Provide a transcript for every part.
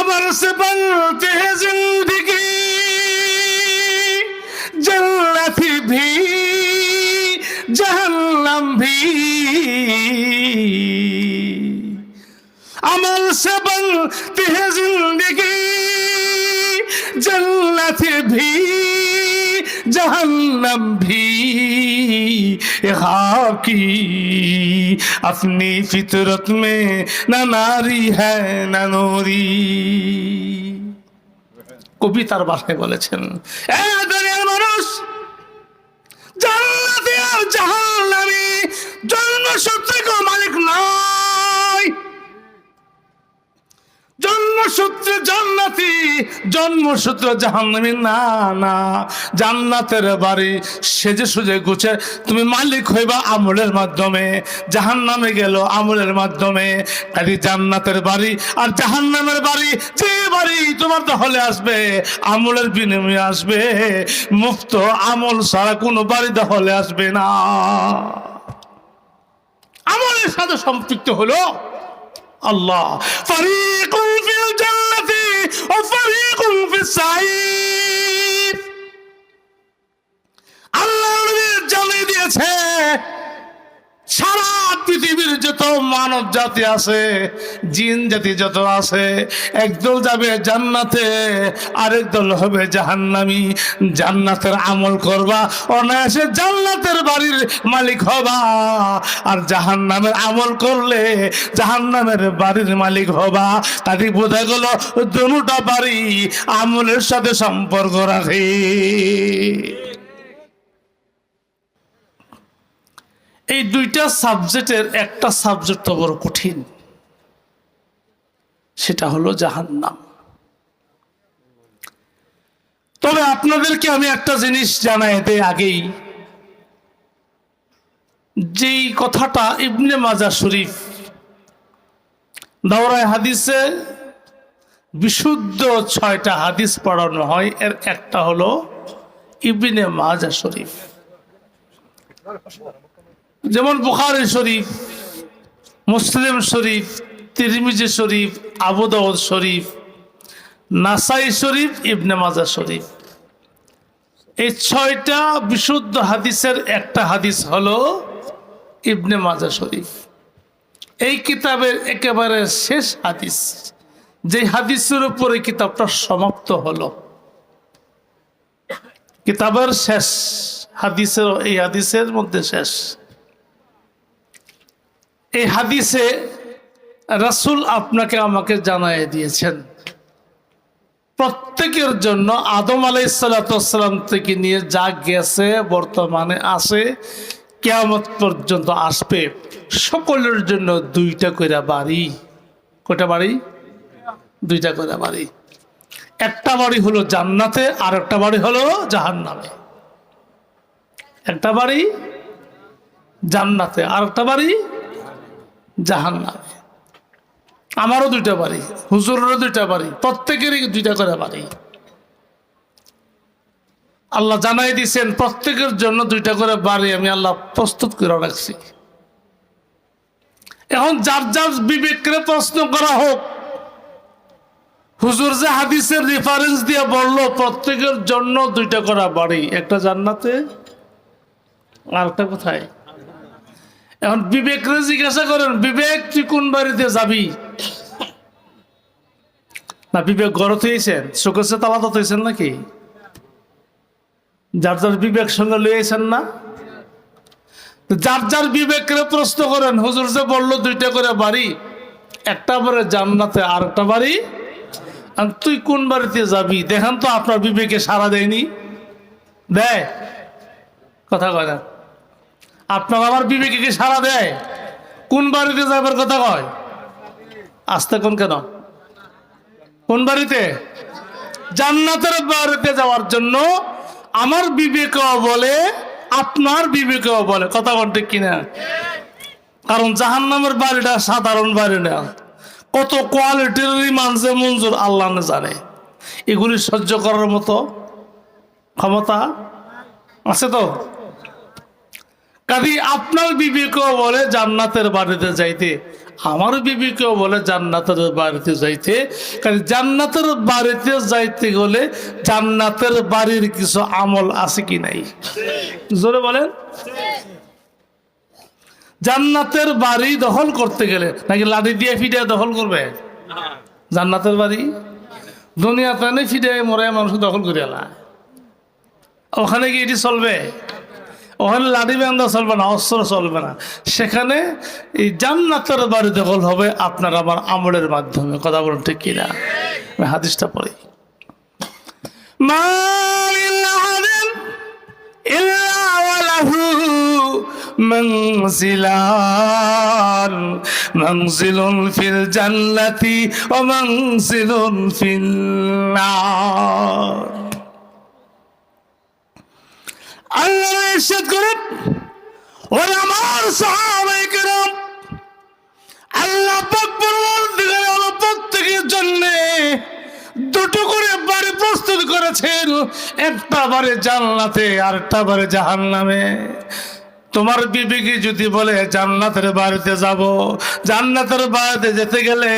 अमर से बनते हैं जिंदगी जन्नत भी जहन्नम भी अमल से बनती है जिंदगी जन्नत भी जहन्नम भी खाकी अपनी फितरत में न नारी है न नूरी কবিতার ভাষায় বলেছেন এ দুনিয়ার মানুষ জান্নাতে আর জাহান্নামে জন্মসূত্রে কোনো মালিক নয় জন্মসূত্রে জান্নাতি জন্মসূত্রে জাহান্নামী না না জান্নাতের বাড়ি সেজে সুজে গুছে তুমি মালিক হইবা আমলের মাধ্যমে জাহান্নামে গেল আমলের মাধ্যমে খালি জান্নাতের বাড়ি আর জাহান্নামের বাড়ি যে বাড়ি তোমার দখলে আসবে আমলের বিনিময়ে আসবে মুক্ত আমল ছাড়া কোনো বাড়ি দখলে আসবে না আমলের সাথে সম্পৃক্ত হলো আল্লাহ ফারিকুন ফিল জান্নাতি ওয়া ফারিকুন ফিস সাঈর আল্লাহ জানিয়ে দিয়েছে সারা পৃথিবীর যত মানব জাতি আছে জিন জাতি যত আছে একদল যাবে জান্নাতে আরেক দল হবে জাহান্নামী জান্নাতের আমল করবা অনায়াসে জান্নাতের বাড়ির মালিক হবা আর জাহান্নামের আমল করলে জাহান্নামের বাড়ির মালিক হবা তাতে বোঝা গেল দুটো বাড়ি আমলের সাথে সম্পর্ক রাখে এই দুইটা সাবজেক্টের একটা সাবজেক্ট তো বড় কঠিন সেটা হলো জাহান্নাম তবে আপনাদেরকে আমি একটা জিনিস জানাই দেই আগেই যেই কথাটা ইবনে মাজাহ শরীফ দাওরায়ে হাদিসে বিশুদ্ধ 6টা হাদিস পড়ানো হয় এর একটা হলো ইবনে মাজাহ শরীফ যেমন বুখারী শরীফ মুসলিম শরীফ তিরমিজি শরীফ আবু দাউদ শরীফ নাসাই শরীফ ইবনে মাজাহ শরীফ এই 6টা বিশুদ্ধ হাদিসের একটা হাদিস হলো ইবনে মাজাহ শরীফ এই কিতাবের একেবারে শেষ হাদিস যে হাদিসের উপরে কিতাবটা সমাপ্ত হলো কিতাবের শেষ হাদিসের এই হাদিসের মধ্যে শেষ এই হাদিসে রাসূল আপনাকে আমাকে জানায় দিয়েছেন প্রত্যেকের জন্য আদম আলাইহিস সালাম থেকে নিয়ে যা গেছে বর্তমানে আছে কিয়ামত পর্যন্ত আসবে সকলের জন্য 2টা করে বাড়ি কয়টা বাড়ি 2টা করে বাড়ি একটা বাড়ি হলো জান্নাতে আর একটা বাড়ি হলো জাহান্নামে একটা বাড়ি জান্নাতে আর একটা বাড়ি জাহান্নামে আমারও 2টা বাড়ি হুজুরেরও 2টা বাড়ি প্রত্যেকেরই 2টা করে বাড়ি আল্লাহ জানাই দিয়েছেন প্রত্যেকের জন্য 2টা করে বাড়ি আমি আল্লাহ প্রস্তুত করে রাখছি এখন যার যার বিবেককে প্রশ্ন করা হোক হুজুর যে হাদিসের রেফারেন্স দিয়ে বললো প্রত্যেকের জন্য 2টা করে বাড়ি একটা জান্নাতে আর একটা কোথায় এখন বিবেকরে জিজ্ঞাসা করেন বিবেক তুই কোন বাড়িতে যাবি না বিবেক গড়তে হয়েছেন শোকেছে তালাতে হয়েছেন নাকি যার যার বিবেক সঙ্গে লইয়েছেন না যার যার বিবেকরে প্রশ্ন করেন হুজুর যে বললো 2টা করে বাড়ি একটা বাড়ি জান্নাতে আর একটা বাড়ি আর তুই কোন বাড়িতে যাবি দেখেন তো আপনার বিবেকে সাড়া দেয়নি দেয় কথা কয় না আপনার আমার বিবেকে কি সাড়া দেয় কোন বাড়িতে যাবার কথা কয় আসতে কোন কেন কোন বাড়িতে জান্নাতের বাড়িতে যাওয়ার জন্য আমার বিবেকও বলে আপনার বিবেকও বলে কথা বলতে কিনা কারণ জাহান্নামের বাড়িটা সাধারণ বাড়ি না কত কোয়ালিটির মানছে মঞ্জুর আল্লাহ জানে এগুলি সহ্য করার মতো ক্ষমতা আছে তো কাজী আপনার বিবেকও বলে জান্নাতের বাড়িতে যাইতে আমার বিবিকেও বলে জান্নাতের বাড়িতে যাইতে, কারণ জান্নাতের বাড়িতে যাইতে গেলে জান্নাতের বাড়ির কিছু আমল আছে কি নাই? জোরে বলেন। জান্নাতের বাড়ি দখল করতে গেলে নাকি লাঠি দিয়ে ফিডে দখল করবে? জান্নাতের বাড়ি দুনিয়াতে নেই, ফিডে মরে মানুষ দখল করে এলা। ওখানে কি এটি চলবে? ওখানে লাঠি বান্ধা চলবে না, অস্ত্র চলবে না। সেখানে এই জান্নাতের বাড়ি দখল হবে আপনার আমার আমলের মাধ্যমে। কথা বলুন ঠিক কিনা? আমি হাদিসটা পড়ি। منزلان منزل في الجنة ومنزل في النار আল্লাহ ইরশাদ করেন, ওরে আমার সাহাবায়ে কেরাম, আল্লাহ পাক পরবর্তীকালে প্রত্যেকের জন্য দুটো করে বাড়ি প্রস্তুত করেছেন, একটা বাড়ি জান্নাতে আর একটা বাড়ি জাহান্নামে। তোমার বিবিকে যদি বলে জান্নাতের বাড়িতে যাব, জান্নাতের বাড়িতে যেতে গেলে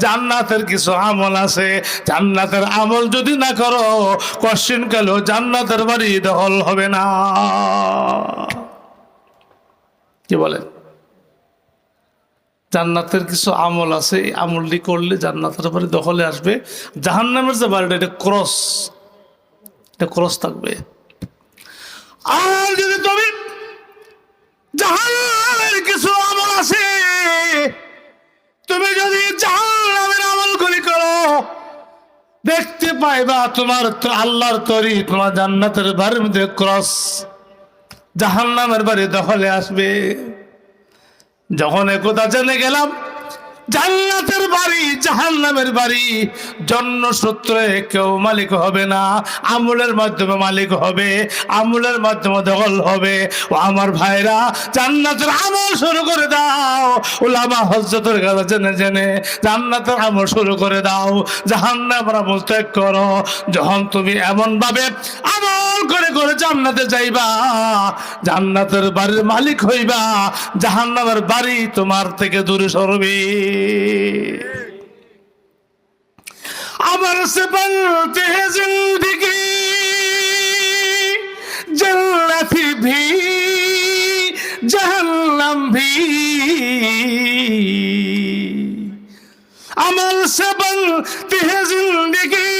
জান্নাতের কিছু আমল আছে, জান্নাতের আমল যদি না করো কোশ্চেন কালো জান্নাতের বাড়ি দখল হবে না। কি বলেন? জান্নাতের কিছু আমল আছে, এই আমলটি করলে জান্নাতের বাড়ি দখলে আসবে। জাহান্নামের যে বাড়িটা, এটা ক্রস, এটা ক্রস থাকবে। আর যদি তুমি জাহান্নামের কিছু আমল আছে, তুমি যদি জাহান্নামের আমলগুলি করো, দেখতে পাইবা তোমার আল্লাহর তরি তোমার জান্নাতের বাড়ির মধ্যে ক্রস, জাহান্নামের বাড়ি দখলে আসবে। যখন একথা জেনে গেলাম জান্নাতের বাড়ি জাহান্নামের বাড়ি জন্মসূত্রে কেউ মালিক হবে না, আমলের মাধ্যমে মালিক হবে, আমলের মাধ্যমে দখল হবে। ও আমার ভাইরা, জান্নাতের আমল শুরু করে দাও। উলামা হযরতের কাছে জেনে জেনে জান্নাতের আমল শুরু করে দাও, জাহান্নামের আমল ত্যাগ করো। যখন তুমি এমন ভাবে আমল করে করে জান্নাতে যাইবা, জান্নাতের বাড়ির মালিক হইবা, জাহান্নামের বাড়ি তোমার থেকে দূরে সরবে। अमर से बनते हैं जिंदगी, जन्नत भी जहन्नम भी। अमल से बनती है जिंदगी,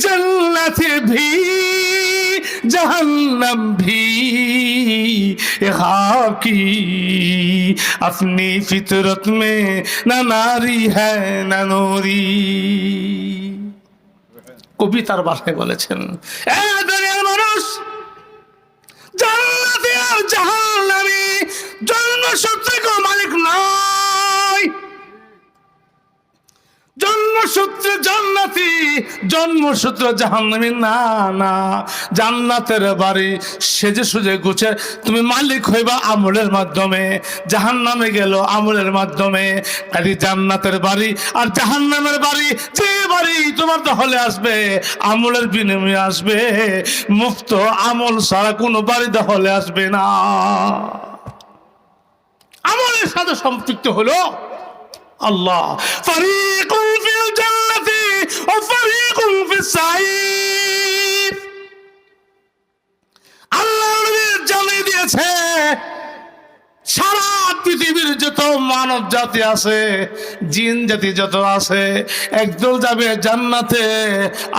जन्नत भी जहन्नम भी। खाकी अपनी फितरत में न नारी है न नूरी। কবিতার ভাষায় বলেছেন, এ দুনিয়ার মানুষ, জান্নাতে আর জাহান্নামে জন্মসূত্রে কোনো মালিক নয়। জন্মসূত্রে জান্নাতি, জন্মসূত্রে জাহান্নামী না, না। জান্নাতের বাড়ি সেজে সুজে গুছে তুমি মালিক হইবা আমলের মাধ্যমে, জাহান্নামে গেল আমলের মাধ্যমে। খালি জান্নাতের বাড়ি আর জাহান্নামের বাড়ি, যে বাড়ি তোমার দখলে আসবে আমলের বিনিময়ে আসবে, মুক্ত আমল ছাড়া কোনো বাড়ি দখলে আসবে না। আমলের সাথে সম্পৃক্ত হলো আল্লাহ। ফারিকুন ফিল জান্নাতি ওয়া ফারিকুন ফিস সাঈর। আল্লাহ জানিয়ে দিয়েছে সারা পৃথিবীর যত মানব জাতি আছে, জিন জাতি যত আছে, একদল যাবে জান্নাতে,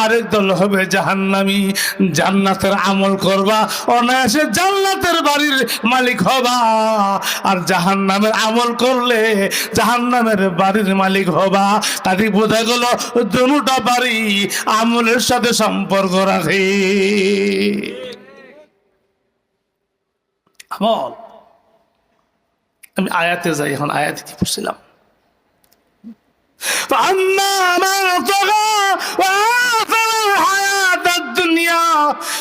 আরেক দল হবে জাহান্নামী। জান্নাতের আমল করবা, অনায়াসে জান্নাতের বাড়ির মালিক হবা, আর জাহান্নামের আমল করলে জাহান্নামের বাড়ির মালিক হবা। তাই বোঝা গেল দুটো বাড়ি আমলের সাথে সম্পর্ক রাখে। আমল, আমি আয়াতে যাই, এখন আয়াতে কি পড়ছিলাম? فأما من طغى وآثر الحياة الدنيا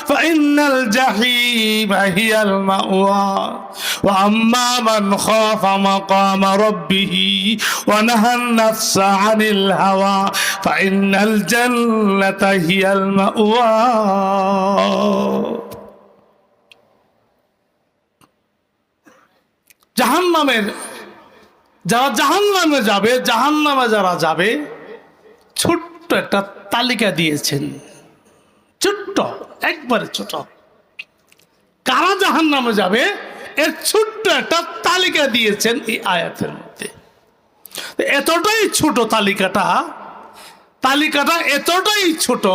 فإن الجحيم هي المأوى وأما من خاف مقام ربه ونهى النفس عن الهوى فإن الجنة هي المأوى. জাহান্নামের যারা জাহান্নামে যাবে, জাহান্নামে যারা যাবে, ছোট্ট একটা তালিকা দিয়েছেন, ছোট্ট, একবারে ছোট। কারা জাহান্নামে যাবে এর ছোট্ট একটা তালিকা দিয়েছেন এই আয়াতের মধ্যে। এতটাই ছোট তালিকাটা এতটাই ছোট।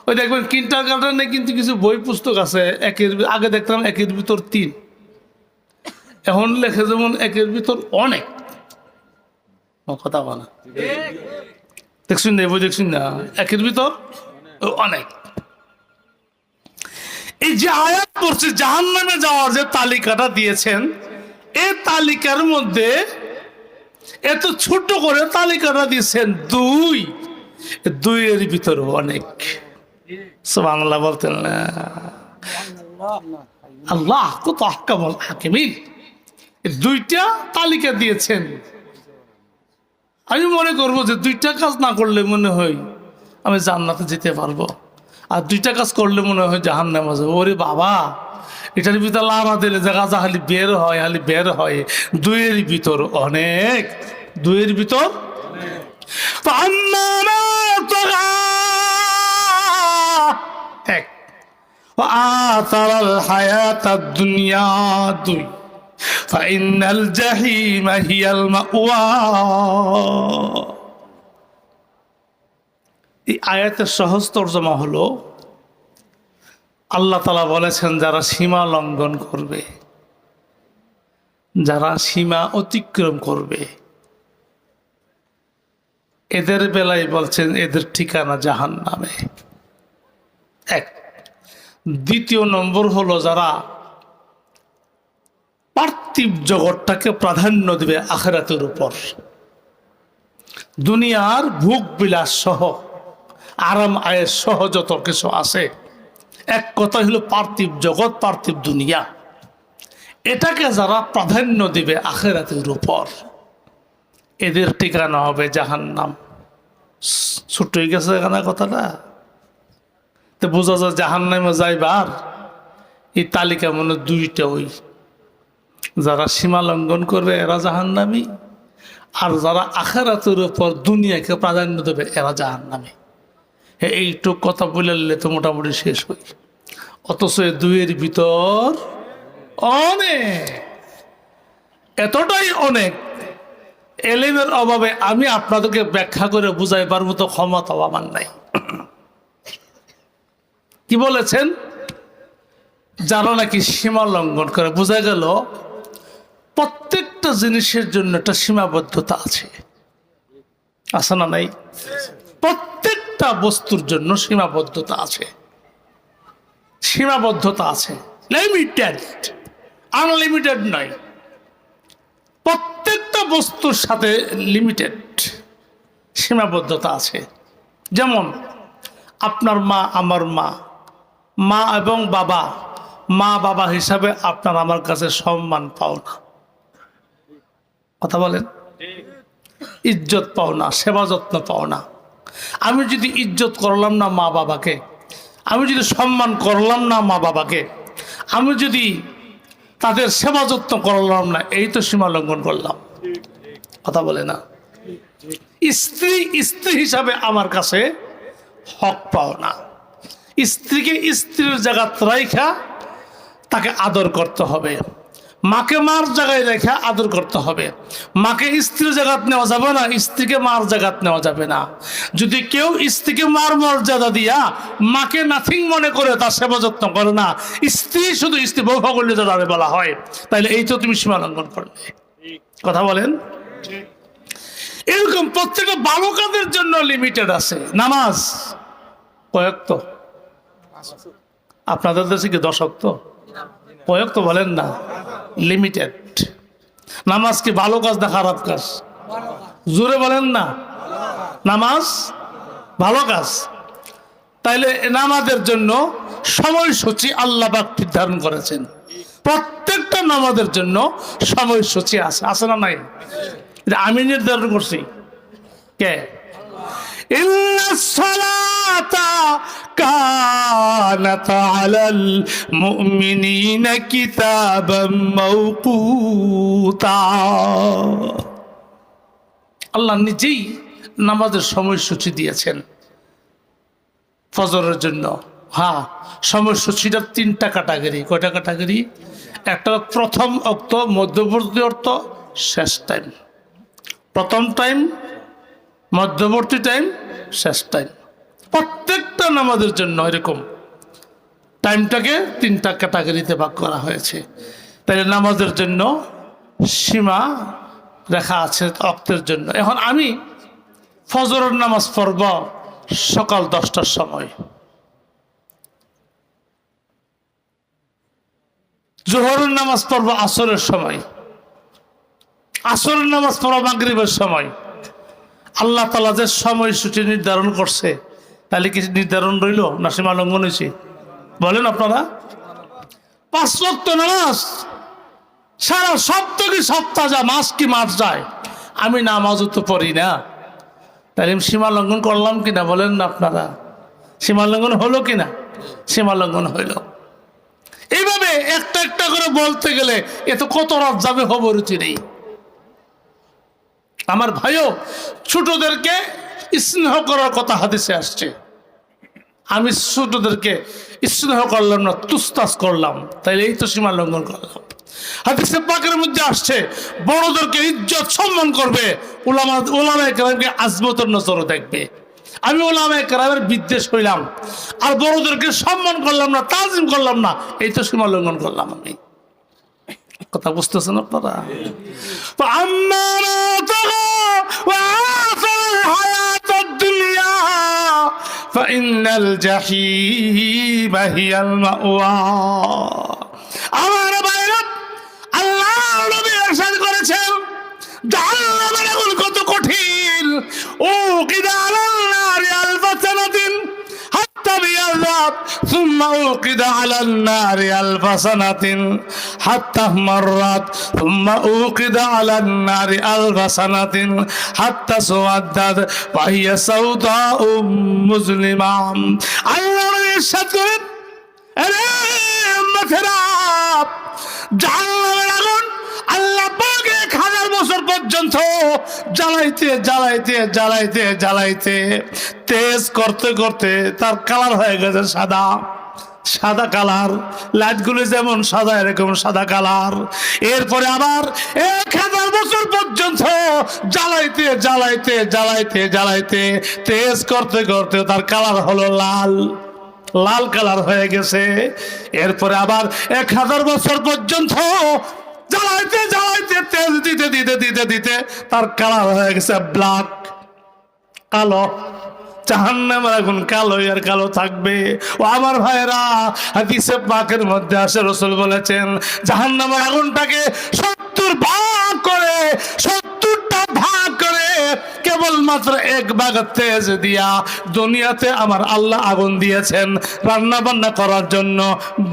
ওই দেখবেন কিন্টার গার্ডেনে কিন্তু কিছু বই পুস্তক আছে, আগে দেখতাম একের ভিতর 3, এখন লেখে যেমন একের ভিতর অনেক। কথা বলা দেখছুন না, বই দেখছুন না, একের ভিতর অনেক। এই যে আয়াত পড়ছে জাহান্নামে যাওয়ার যে তালিকাটা দিয়েছেন, এই তালিকার মধ্যে এত ছোট করে তালিকাটা দিয়েছেন 2 এর ভিতর অনেক। সুবহানাল্লাহ বলতেন না? আল্লাহ কত আহকামুল হাকিমিন। 2টা তালিকা দিয়েছেন। আমি মনে করবো যে 2টা কাজ না করলে মনে হয় আমি জান্নাতে যেতে পারবো, আর 2টা কাজ করলে মনে হয় জাহান্নামে যাবো। ওরে বাবা, এটার ভিতরে লাড়া দিলে জায়গা খালি বের হয় 2 এর ভিতর অনেক, 2 এর ভিতর। এক আতারাল হায়াতাদ দুনিয়া, 2 ফাইনাল জাহিমা হিয়াল মাওয়া। এই আয়াতের সহজ তরজমা হলো, আল্লাহ তাআলা বলেছেন যারা সীমা লঙ্ঘন করবে, যারা সীমা অতিক্রম করবে, এদের বেলায় বলছেন এদের ঠিকানা জাহান্নামে। 1। 2 নম্বর হলো যারা পার্থিব জগৎটাকে প্রাধান্য দিবে আখিরাতের উপর, দুনিয়ার ভোগ বিলাস সহ আরাম আয়েস সহ যত কিছু আছে, এক কথা হলো পার্থিব জগৎ, পার্থিব দুনিয়া, এটাকে যারা প্রাধান্য দিবে আখিরাতের উপর, এদের ঠিকানা হবে জাহান্নাম। ছোট হয়ে গেছে এখানে কথাটা, তো বোঝা যায় জাহান্নামে যাইবার এই তালিকা মনে 2টা। ওই যারা সীমা লঙ্ঘন করবে এরা জাহান্নামী, আর যারা আখিরাতের উপর দুনিয়াকে প্রাধান্য দেবে এরা জাহান্নামী। এইটুক কথা বললে তো মোটামুটি শেষ হই। অথচ 2 এর ভিতর অনেক, এতটাই অনেক, এলেমের অভাবে আমি আপনাদেরকে ব্যাখ্যা করে বুঝাইবার মতো ক্ষমতা আমার নাই। কি বলেছেন? যারা নাকি সীমা লঙ্ঘন করে, বোঝা গেল প্রত্যেকটা জিনিসের জন্য একটা সীমাবদ্ধতা আছে, আছে না নাই? প্রত্যেকটা বস্তুর জন্য সীমাবদ্ধতা আছে, সীমাবদ্ধতা আছে, লিমিটেড, আনলিমিটেড নয়। প্রত্যেকটা বস্তুর সাথে লিমিটেড সীমাবদ্ধতা আছে। যেমন আপনার মা, আমার মা, মা এবং বাবা, মা বাবা হিসাবে আপনার আমার কাছে সম্মান পাও না, কথা বলেন, ইজ্জত পাও না, সেবা যত্ন পাও না। আমি যদি ইজ্জত করলাম না মা বাবাকে, আমি যদি সম্মান করলাম না মা বাবাকে, আমি যদি তাদের সেবা যত্ন করলাম না, এই তো সীমা লঙ্ঘন করলাম, কথা বলে না? স্ত্রী হিসাবে আমার কাছে হক পাও না। স্ত্রীকে স্ত্রীর জায়গা রাইখা তাকে আদর করতে হবে, মাকে মার জায়গায় রেখা আদর করতে হবে। মাকে স্ত্রীর জায়গাত নেওয়া যাবে না, স্ত্রীকে মার জায়গাত নেওয়া যাবে না। যদি কেউ স্ত্রীকে মার মর্যাদা দিয়া মাকে নাথিং মনে করে তার সেবা যত্ন করে না, স্ত্রী শুধু স্ত্রী বউ করলে যারা বলা হয়, তাহলে এই তো তুমি সীমা লঙ্ঘন করলে, কথা বলেন? এরকম প্রত্যেকটা ভালো কাজের জন্য লিমিটেড আছে। নামাজ কয়েক তো আপনাদের দেশে কি 10 ওয়াক্ত? কয়েক তো বলেন না, লিমিটেড। নামাজ কি ভালো কাজ না খারাপ কাজ? জোরে বলেন না, নামাজ ভালো কাজ। তাইলে নামাজের জন্য সময়সূচি আল্লাহ পাক নির্ধারণ করেছেন। প্রত্যেকটা নামাজের জন্য সময়সূচি আছে, আছে না নাই? আমি নির্ধারণ করছি, কে? ইন্নাস সালাতা কানাত আলাল মুমিনিনা কিতাবাম মাওকুতা। আল্লাহ নিজেই নামাজের সময়সূচি দিয়েছেন ফজরের জন্য। হ্যাঁ, সময়সূচিটা 3টা ক্যাটাগরি। কয়টা ক্যাটাগরি? একটা প্রথম অক্ত, মধ্যবর্তী অর্থ, শেষ টাইম। প্রথম টাইম, মধ্যবর্তী টাইম, শেষ টাইম। প্রত্যেকটা নামাজের জন্য এরকম টাইমটাকে 3টা ক্যাটাগরিতে ভাগ করা হয়েছে। তাই নামাজের জন্য সীমা রেখা আছে অক্তের জন্য। এখন আমি ফজরের নামাজ পড়ব সকাল 10টার সময়, জোহরের নামাজ পড়ব আসরের সময়, আসরের নামাজ পড়ব মাগরিবের সময়। আল্লাহ তাআলা যে সময়সূচি নির্ধারণ করছে, তাহলে কি নির্ধারণ রইল না সীমা লঙ্ঘন হয়েছে? বলেন আপনারা। 5 ওয়াক্ত নামাজ সারা সপ্তাহ কি সপ্তাহ যায়, মাস কি মাস যায়, আমি নামাজও তো পড়ি না, তাহলে আমি সীমা লঙ্ঘন করলাম কিনা বলেন না আপনারা? সীমা লঙ্ঘন হলো কিনা? সীমা লঙ্ঘন হইল। এইভাবে একটা একটা করে বলতে গেলে এত কত রাত যাবে খবরই নেই। আমার ভাইও, ছোটদেরকে স্নেহ করার কথা হাদিসে আসছে। আমি ছোটদেরকে স্নেহ করলাম না, তুস্তাস করলাম, তাইলে এই তো সীমা লঙ্ঘন করলাম। হাদিসে পাকের মধ্যে আসছে বড়দেরকে ইজ্জত সম্মান করবে, উলামায়ে কেরামকে আজমতের নজরে দেখবে। আমি উলামায়ে কেরামের বিদ্বেষ হইলাম আর বড়দেরকে সম্মান করলাম না, তাজিম করলাম না, এই তো সীমা লঙ্ঘন করলাম আমি। কথা বুঝতেছেন আপনারা? ফাইনাল জাহিম হিয়াল মাওয়া। আমার ভাইরা, আল্লাহ নবী ইরশাদ করেছেন জাহান্নামের আগুন কত কঠিন। ও কিদা আলাল নারি আলফা সানাতিন হাত্তা বিয়াযাত সুম্মা উকিদা আলান নারি আলফা সানাতিন হাত্তা মাররাত সুম্মা উকিদা আলান নারি আলফা সানাতিন হাত্তা সুওয়াদ্দাত ওয়া হিয়া সাউদাউ মুজলিমা। আল্লাহ ইরশাদ করেন, আরে উম্মতেরা, জাহান্নামের আগুন আল্লাহ পাক 1000 বছর পর্যন্ত জ্বালাইতে জ্বালাইতে জ্বালাইতে জ্বালাইতে তেজ করতে করতে তার কালার হয়ে গেছে সাদা। সাদা কালার, লাইটগুলো যেমন সাদা এরকম সাদা কালার। এরপরে আবার 1000 বছর পর্যন্ত জ্বালাইতে জ্বালাইতে জ্বালাইতে জ্বালাইতে তেজ করতে করতে তার কালার হলো লাল, লাল কালার হয়ে গেছে। এরপরে আবার 1000 বছর পর্যন্ত জ্বালাইতে জ্বালাইতে তেজ দিতে দিতে দিতে দিতে তার কালার হয়ে গেছে ব্ল্যাক, কালো। জাহান্নামের আগুন কালো আর কালো থাকবে। ও আমার ভাইরা, হাদিসে পাকের মধ্যে আসে রাসূল বলেছেন জাহান্নামের আগুনটাকে 70 ভাগ করে, 70টা ভাগ করে কেবলমাত্র 1 ভাগ তেজ দিয়া দুনিয়াতে আমার আল্লাহ আগুন দিয়েছেন রান্না বান্না করার জন্য,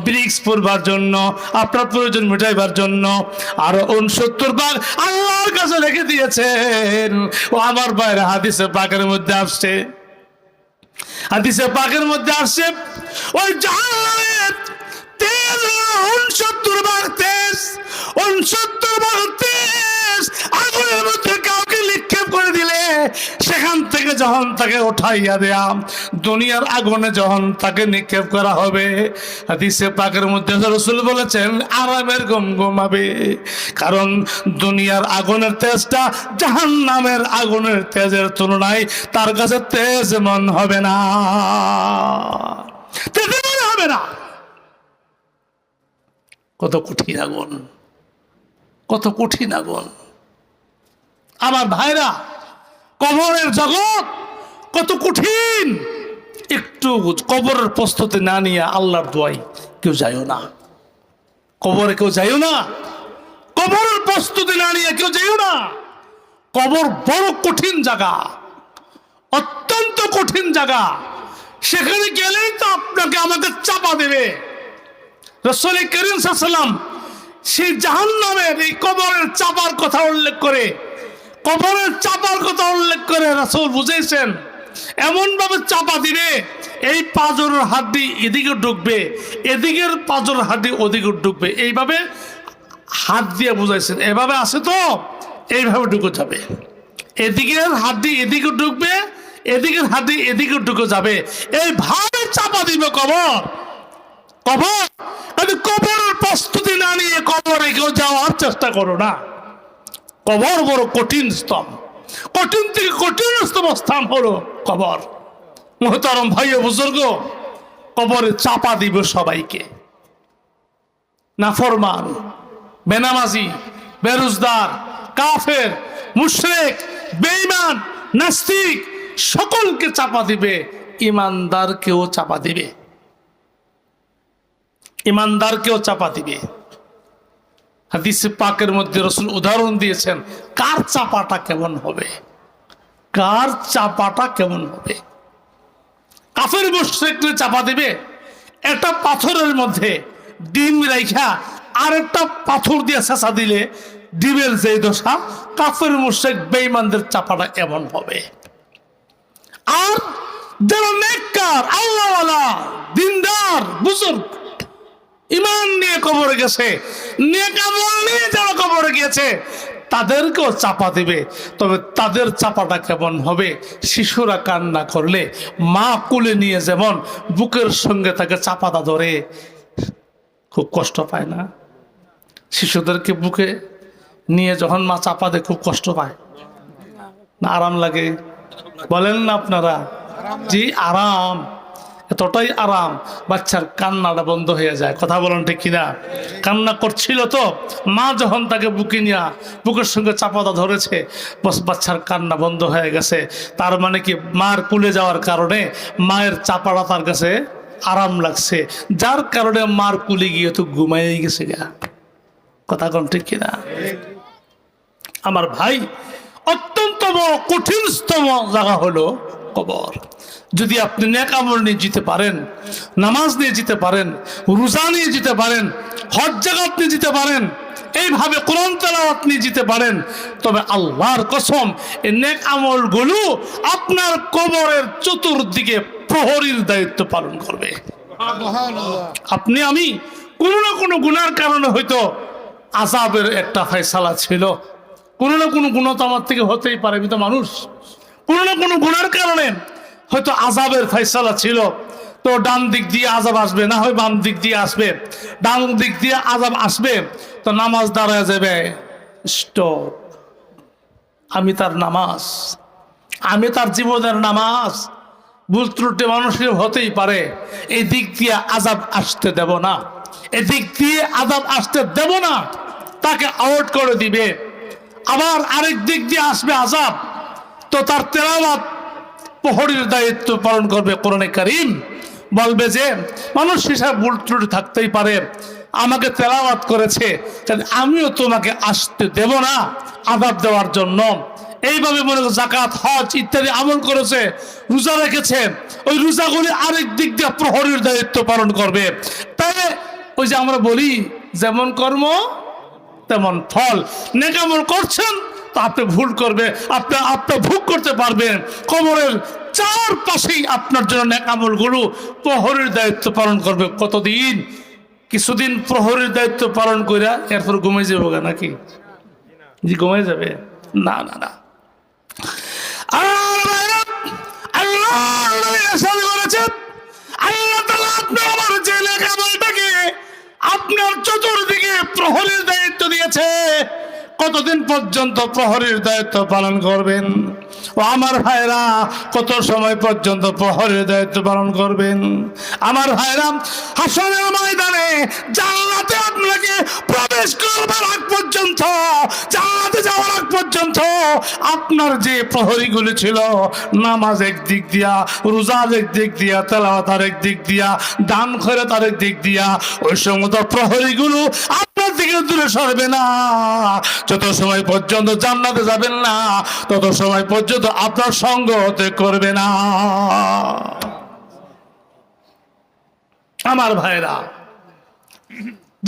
ব্রিক্স পূর্বার জন্য, আপনার প্রয়োজন মিটাইবার জন্য। আর 69 ভাগ আল্লাহর কাছে রেখে দিয়েছেন। ও আমার ভাইরা, হাদিসে পাকের মধ্যে আসছে, হাদিসে পাকের মধ্যে আসছে ওই জাহান্নামের তেজ 69 ভাগ তেজ, 69 ভাগ তেজ আগুনের মধ্যে কাউকে নিক্ষেপ করে দিলে সেখান থেকে যখন তাকে উঠাইয়া দেয়া দুনিয়ার আগুনে যখন তাকে নিক্ষেপ করা হবে, হাদিসে পাকের মধ্যে রাসূল বলেছেন আরামের ঘুম ঘুমাবে। কারণ দুনিয়ার আগুনের তেজটা জাহান্নামের আগুনের তেজের তুলনায় তার কাছে তেজ মন হবে না, তেজ মনে হবে না। কত কঠিন আগুন, কত কঠিন আগুন। আমার ভাইরা, কবরের জগৎ কত কঠিন। একটু কবরের প্রস্তুতি না নিয়ে আল্লাহর দোয়াই কেউ যাইও না, কবরে কেউ যাইও না, কবরের প্রস্তুতি না নিয়ে কেউ যাইও না। কবর বড় কঠিন জায়গা, অত্যন্ত কঠিন জায়গা। সেখানে গেলেই তো আপনাকে আমাদের চাপা দেবে। রাসূল করিম সাল্লাল্লাহু আলাইহি ওয়াসাল্লাম সেই জাহান্নামের এই কবরের চাপার কথা উল্লেখ করে কবরের চাপার কথা উল্লেখ করে রাসূল বুঝাইছেন, এমন ভাবে চাপা দিবে এই পাঁজরের হাড্ডি এদিকে ঢুকবে, এদিকের পাঁজরের হাড্ডি ওদিকে ঢুকবে, এইভাবে হাত দিয়ে বুঝাইছেন। এভাবে আছে তো, এইভাবে ঢুকে যাবে, এদিকের হাড্ডি এদিকে ঢুকবে, এদিকের হাড্ডি এদিকে ঢুকে যাবে, এইভাবে চাপা দিবে কবর। কবর কবরের প্রস্তুতি না নিয়ে কবরে কেউ যাওয়ার চেষ্টা করো না। কবর বড় কঠিন স্তম, কঠিন থেকে কঠিনতম স্থান হলো কবর। মুহতারম ভাই ও বুজুর্গ, কবরে চাপা দিবে সবাইকে। নাফরমান, বেনামাজি, বেরোজগার, কাফের, মুশরিক, বেঈমান, নাস্তিক সকলকে চাপা দিবে, ইমানদারকেও চাপা দিবে, ইমানদারকেও চাপা দিবে। হাদিসে পাকের মধ্যে রাসূল উদাহরণ দিয়েছেন কার চাপাটা কেমন হবে, কার চাপাটা কেমন হবে। কাফের মুশরিককে চাপা দিবে, একটা পাথরের মধ্যে ডিম রাইখা আর একটা পাথর দিয়ে ছেঁচা দিলে ডিমের যে দশা, কাফের মুশরিক বেঈমানদের চাপাটা এমন হবে। আর যারা নেককার, আল্লাহওয়ালা, দিনদার, বুজুর্গ, ইমান নিয়ে কবরে গেছে, নেক আমল নিয়ে যারা কবরে গিয়েছে তাদেরকেও চাপা দিবে। তবে তাদের চাপাটা কেমন হবে, শিশুরা কান্না করলে মা কোলে নিয়ে যেমন বুকের সঙ্গে তাকে চাপাটা ধরে, খুব কষ্ট পায় না? শিশুদেরকে বুকে নিয়ে যখন মা চাপা দেয় খুব কষ্ট পায় না আরাম লাগে? বলেন না আপনারা? জি, আরাম, এতটাই আরাম বাচ্চার কান্নাটা বন্ধ হয়ে যায়। কথা বলেন ঠিক কিনা? কান্না করছিল তো, মা যখন তাকে বুকে নিয়ে বুকের সঙ্গে চাপাতা ধরেছে, বস বাচ্চার কান্না বন্ধ হয়ে গেছে। তার মানে কি, মার কুলে যাওয়ার কারণে মায়ের চাপাটা তার কাছে আরাম লাগছে, যার কারণে মার কুলে গিয়ে তো ঘুমাই গেছে গা। কথা কোন ঠিক কিনা? আমার ভাই, অত্যন্ত কঠিনতম জায়গা হলো কবর। যদি আপনি নেক আমল নিয়ে যেতে পারেন, নামাজ নিয়ে যেতে পারেন, রোজা নিয়ে যেতে পারেন, হজ জাকাত নিয়ে যেতে পারেন, এইভাবে কোরআন তেলাওয়াত নিয়ে যেতে পারেন, তবে আল্লাহর কসম এই নেক আমলগুলো আপনার কবরের চতুর্দিকে প্রহরীর দায়িত্ব পালন করবে। আপনি আমি কোনো না কোনো গুনার কারণে হয়তো আযাবের একটা ফয়সালা ছিল, কোনো না কোনো গুনাহ তো আমার থেকে হতেই পারে, আমি তো মানুষ। কোনো না কোনো গুনার কারণে হয়তো আযাবের ফয়সালা ছিল, তো ডান দিক দিয়ে আযাব আসবে, না হয় বাম দিক দিয়ে আসবে। ডান দিক দিয়ে আযাব আসবে তো নামাজ দাঁড়ায় যাবে, স্টপ। আমি তার নামাজ, আমি তার জীবনের নামাজ, ভুল ত্রুটি মানুষের হতেই পারে, এই দিক দিয়ে আযাব আসতে দেব না, এদিক দিয়ে আযাব আসতে দেব না, তাকে আউট করে দিবে। আবার আরেক দিক দিয়ে আসবে আযাব, তো তার তেলাওয়াত প্রহরীর দায়িত্ব পালন করবে। কোরআনে কারীম বলবে যে মানুষ হিসাবে ভুল ত্রুটি থাকতেই পারে, আমাকে তেলাওয়াত করেছে, আমিও তোমাকে আসতে দেব না আযাব দেওয়ার জন্য। এইভাবে মনে করো যাকাত, হজ ইত্যাদি আমল করেছে, রোজা রেখেছে, ওই রোজাগুলি আরেক দিক দিয়ে প্রহরীর দায়িত্ব পালন করবে। তাহলে ওই যে আমরা বলি যেমন কর্ম তেমন ফল। নেক আমল করছেন তো আপনি ভুল করবে, আপনি ভোগ করতে পারবেন। কবরের চারপাশেই আপনার জন্য নেক আমলগুলো প্রহরীর দায়িত্ব পালন করবে। কতদিন? কিছুদিন প্রহরীর দায়িত্ব পালন কইরা এরপর ঘুমিয়ে যাবো নাকি? জি, ঘুমিয়ে যাবে? না না না। আপনার চতুর্দিকে প্রহরীর দায়িত্ব দিয়েছে, কতদিন পর্যন্ত প্রহরীর দায়িত্ব পালন করবেন? ও আমার ভাইরা, কত সময় পর্যন্ত প্রহরীর দায়িত্ব পালন করবেন? আমার ভাইরা, হাসরের ময়দানে জান্নাতে আপনাকে প্রবেশ করবার আগ পর্যন্ত, জান্নাতে যাওয়ার আগ পর্যন্ত আপনার যে প্রহরীগুলি ছিল, নামাজ এক দিক দিয়া, রোজা এক দিক দিয়া, তেলাওয়াত আরেক দিক দিয়া, দান খয়রাত আরেক দিক দিয়া, ওই সমস্ত প্রহরীগুলো আপনার থেকে দূরে সরবে না। যত সময় পর্যন্ত জান্নাতে যাবেন না, তত সময় পর্যন্ত আপনার সঙ্গ হতে করবে না। আমার ভাইরা,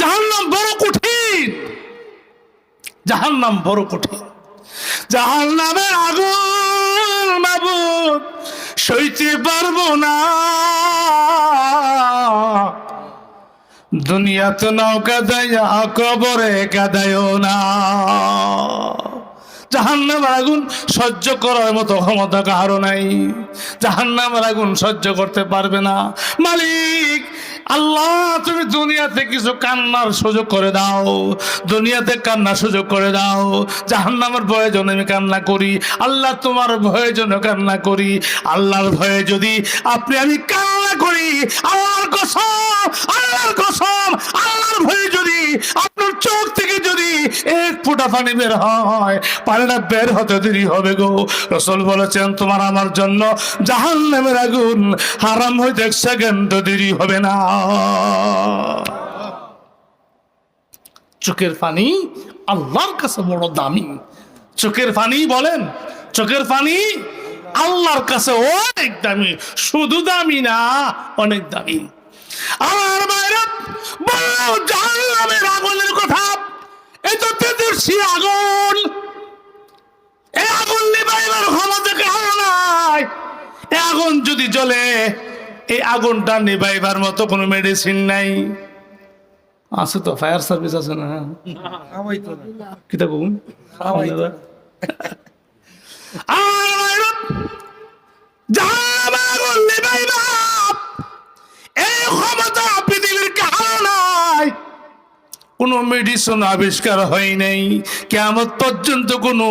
জাহান্নাম বড় কঠিন, জাহান্নাম বড় কঠিন। জাহান্নামের আগুন মাবুদ সইতে পারবো না। দুনিয়াতে নৌকা দেয়া কবরে কাদায়ও না। জাহান্নামের আগুন সহ্য করার মতো ক্ষমতা কারো নাই। জাহান্নামের আগুন সহ্য করতে পারবে না। মালিক আল্লাহ, তুমি দুনিয়াতে কিছু কান্নার সুযোগ করে দাও, দুনিয়াতে কান্নার সুযোগ করে দাও। জাহান্নামের ভয়ে জন্য আমি কান্না করি, আল্লাহ তোমার ভয়ে জন্য কান্না করি। আল্লাহর ভয়ে যদি আমি কান্না করি, আল্লাহর কসম, আল্লাহর কসম, আল্লাহর ভয়ে যদি আপনার চোখ থেকে যদি এক ফোঁটা পানি বের হয়, পানিটা বের হতে দেরি হবে গো। রাসূল বলেছেন তোমার আমার জন্য জাহান্নামের আগুন হারাম হইতে 1 সেকেন্ড দেরি হবে না। চোখের পানি আল্লাহর কাছে বড় দামি। চোখের পানি বলেন, চোখের পানি আল্লাহর কাছে অনেক দামি, শুধু দামি না, অনেক দামি। আমার মায়েরা বলো জাহান্নামের আগুনের কথা, এই তো তেজস্বী আগুন, এই আগুন নিভাইবার ক্ষমতা কারো নাই। এই আগুন যদি জ্বলে, এই আগুনটা নিভাইবার মতো কোনো মেডিসিন নাই। আছে তো, ফায়ার সার্ভিস আছে না? কি তা কম এই ক্ষমতা পৃথিবীর কারো নাই। কোনো মেডিসিন আবিষ্কার হয় নাই, কিয়ামত পর্যন্ত কোনো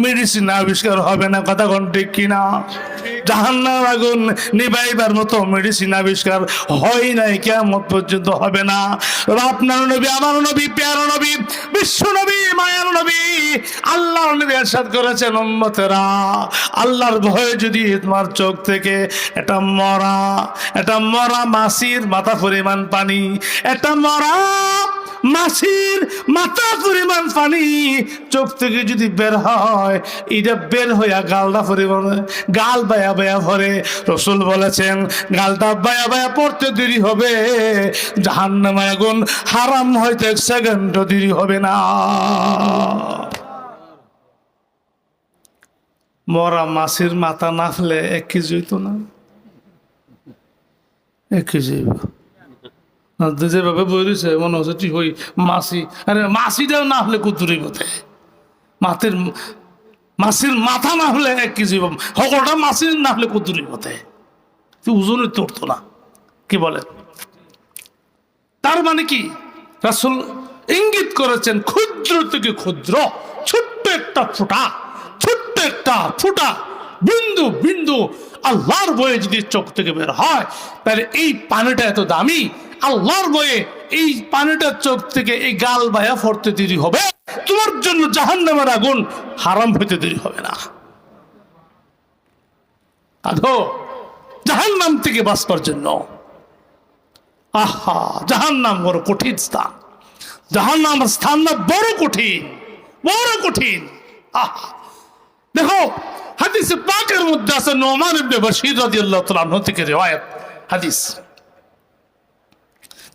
মেডিসিন আবিষ্কার হবে না। কথা কোন ঠিক কিনা? জাহান্নামের আগুন নিভাইবার মতো মেডিসিন আবিষ্কার হয় নাই, কিয়ামত পর্যন্ত হবে না। আপনার নবী, আমার নবী, প্যার নবী, বিশ্ব নবী, মায়ার নবী, আল্লাহর নবী ইরশাদ করেছেন, উম্মতেরা আল্লাহর ভয়ে যদি তোমার চোখ থেকে এটা মরা মাছির মাথা পরিমাণ পানি, এটা মরা মাছির মাথা পরিমাণ পানি চোখ থেকে যদি বের হয়, এটা বের হইয়া গালটা পরিমাণ গাল বায়া বায়া ভরে। রাসূল বলেছেন গালটা বায়া বায়া পড়তে দেরি হবে, জাহান্নামের আগুন হারাম হইতে 1 সেকেন্ড দেরি হবে না। মরা মাছির মাথা না ফেলে 1 কেজি হইতো না? 1 কেজি যেভাবে বইছে মনে হচ্ছে ঠিক ওই মাছি। আরে মাছিটাও না হলে কুতুরি পথে, মাছির মাথা না হলে 1 কেজি, সকলটা মাছি না হলে কুতুরি পথে, ওজনই তোড়তো না। কি বলেন? তার মানে কি রাসূল ইঙ্গিত করেছেন ক্ষুদ্র থেকে ক্ষুদ্র ছোট্ট একটা ফোঁটা বিন্দু বিন্দু আল্লাহর বয়ে যদি চোখ থেকে বের হয়, তাহলে এই পানিটা এত দামি। আল্লাহর বয়ে এই পানিটা চোখ থেকে এই গাল বায়া ফরতে দেরি হবে, তোমার জন্য জাহান্নামের আগুন হারাম হইতে দেরি হবে না। আধো জাহান্নাম থেকে বাঁচবার জন্য। আহা, জাহান্নাম বড় কঠিন স্থান, জাহান্নামের স্থানটা বড় কঠিন, বড় কঠিন। আহা, দেখো হাদিসে পাকের মধ্যে আছে, নোমান ইবনে বশীর রাদিয়াল্লাহু তাআলা আনহু থেকে রিওয়ায়াত হাদিস,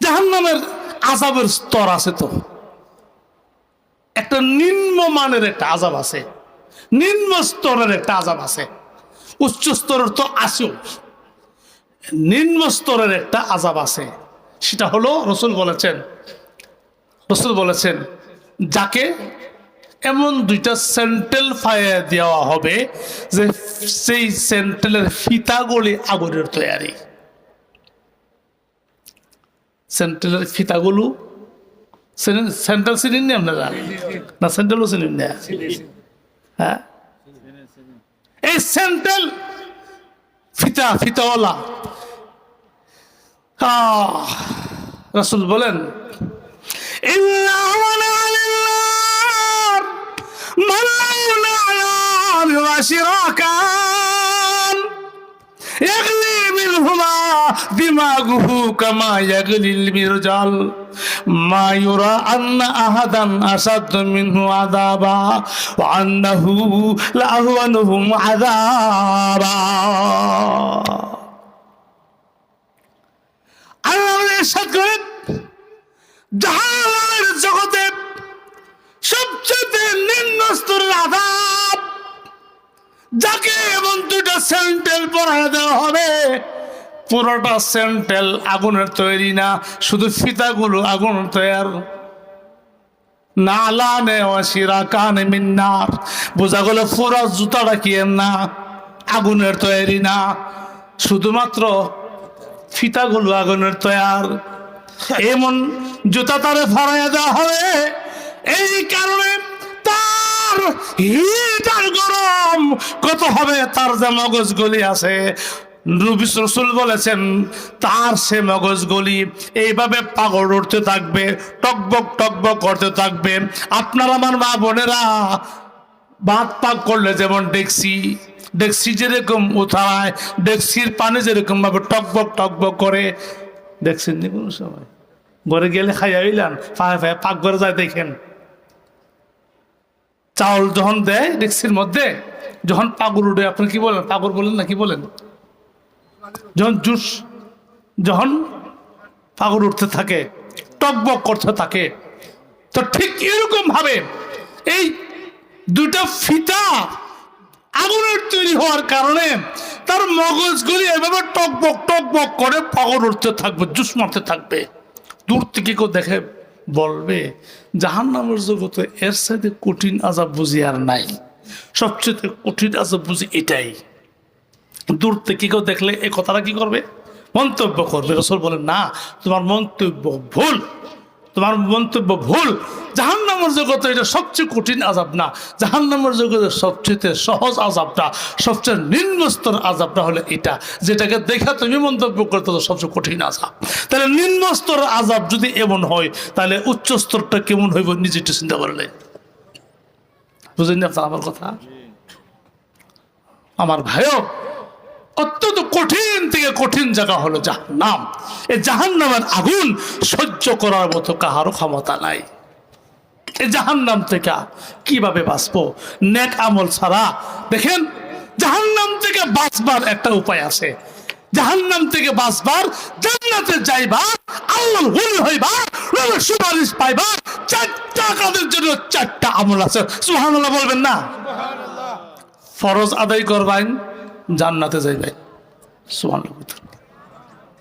জাহান্নামের আযাবের স্তর আছে। তো একটা নিম্নমানের একটা আযাব আছে, নিম্ন স্তরের একটা আযাব আছে, উচ্চ স্তরের তো আছেও, নিম্ন স্তরের একটা আযাব আছে। সেটা হলো রাসূল বলেছেন যাকে এমন 2টা স্যান্ডেল ফায়ার দেওয়া হবে যে সেই স্যান্ডেলের ফিতাগুলি আগুনের তৈরি। স্যান্ডেলের ফিতাগুলো, স্যান্ডেল চিনেন না আপনারা? না স্যান্ডেলও চিনেন না? হ্যাঁ, এই স্যান্ডেল ফিতাওয়ালা রাসূল বলেন দিমাগুহু কামা ইয়াগলিল মিরজাল মা ইউরা আন্না আহাদান আসাদ মিনহু আযাবা ওয়া আন্নাহু লাহওয়ানুহুম আযাবা। আল্লাহ ইরশাদ করেন জাহান্নামের জগতে সবচেয়ে নিম্ন স্তরের আযাব, যাকে এমন দুটা স্যান্ডেল পরায় দেওয়া হবে, পুরোটা স্যান্ডেল আগুনের তৈরি না, শুধু ফিতাগুলো আগুনের তৈরি। নালানে ওয়াশিরা কানে মিন্নার, বোঝা গেল পুরো জুতাটা কি না আগুনের তৈরি না, শুধুমাত্র ফিতাগুলো আগুনের তৈরি। এমন জুতা তারে ফারাইয়া দেওয়া হবে, এই কারণে তার হিটার গরম কত হবে, তার যে মগজগুলি আছে, নবী রাসূল বলেছেন তার সে মগজগুলি এইভাবে পাগল উঠতে থাকবে, টকবক টকবক করতে থাকবে। আপনার আমার মা বোনেরা ভাত পাক করলে যেমন ডেক্সি যেরকম উঠায়, ডেক্সির পানি যেরকম ভাবে টকবক টকবক করে, দেখছেন নি কোনো সময়? ঘরে গেলে খাইয়া হইলাম, পাক ঘরে যায় দেখেন, চাউল যখন দেয় ডেক্সির মধ্যে, যখন পাগর উঠে, আপনি কি বলেন, পাগর বলেন না কি বলেন, যখন জুস, যখন পাগর উঠতে থাকে, টকবক করতে থাকে, তো ঠিক এরকম ভাবে এই দুটা ফিতা আগুনের তৈরি হওয়ার কারণে তার মগজগুলি এভাবে টকবক টকবক করে পাগর উঠতে থাকবে, জুস মারতে থাকবে। দূর থেকে কেউ দেখে বলবে জাহান্নামের জগতে এর সাথে কঠিন আযাব বুঝি আর নাই, সবচেয়ে কঠিন আযাব বুঝি এটাই। দূর থেকে কেউ দেখলে এই কথাটা কি করবে, মন্তব্য করবে। রাসূল বলেন না, তোমার মন্তব্য ভুল, তোমার মন্তব্য ভুল। জাহান্নামের জগতে এটা সবচেয়ে কঠিন আযাব না, জাহান্নামের জগতে সবচেয়ে সহজ আযাবটা, সবচেয়ে নিম্ন স্তর আযাবটা হলো এটা, যেটাকে দেখা তুমি মন্তব্য করতে তো সবচেয়ে কঠিন আযাব। তাহলে নিম্ন স্তর আযাব যদি এমন হয়, তাহলে উচ্চ স্তরটা কেমন হইব নিজে একটু চিন্তা করলে। বুঝলেন আপনার আমার কথা? আমার ভাইও, অত্যন্ত কঠিন থেকে কঠিন জায়গা হলো জাহান্নাম। এই জাহান্নামের আগুন সহ্য করার মতো কাহারও ক্ষমতা নাই। এই জাহান্নাম থেকে কিভাবে বাঁচবো? নেক আমল ছাড়া। দেখেন, জাহান্নাম থেকে বাঁচবার একটা উপায় আছে। জাহান্নাম থেকে বাঁচবার, জান্নাতে যাইবা, আল্লাহর ওলি হইবা, নবীর সুপারিশ পাইবা, চারটা কাজের জন্য চারটা আমল আছে। সুবহানাল্লাহ বলবেন না? ফরজ আদায় করবেন, জান্নাতে যাইবেন। সুবহানাল্লাহ,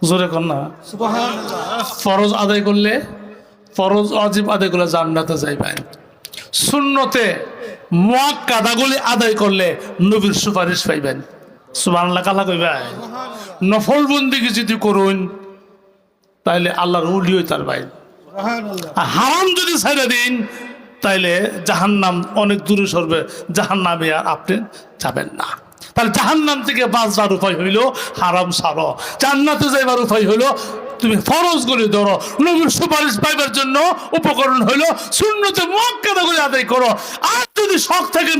জোরে কর না সুবহানাল্লাহ। ফরজ আদায় করলে, ফরজ ওয়াজিব আদায় করলে জান্নাতে যাইবেন। সুন্নতে মুআক্কাদাগুলি আদায় করলে নবীর সুপারিশ পাইবেন। সুবহানাল্লাহ কালা কইবেন। নফল বন্দেগী যদি করুন তাইলে আল্লাহর ওলি হইতার ভাই। হারাম যদি ছেড়ে দিন তাইলে জাহান্নাম অনেক দূরে সরবে, জাহান্নামে আর আপনি যাবেন না। তাহলে জাহান্নাম থেকে বাঁচবার উপায় হইল হারাম ছাড়ো, জান্নাতে যাইবার উপায় হইল তুমি ফরজগুলি ধরো, নবীর সুপারিশ পাইবার জন্য উপকরণ হইল সুন্নতে মুআক্কাদাগুলি আদায় করো। আর যদি শখ থাকে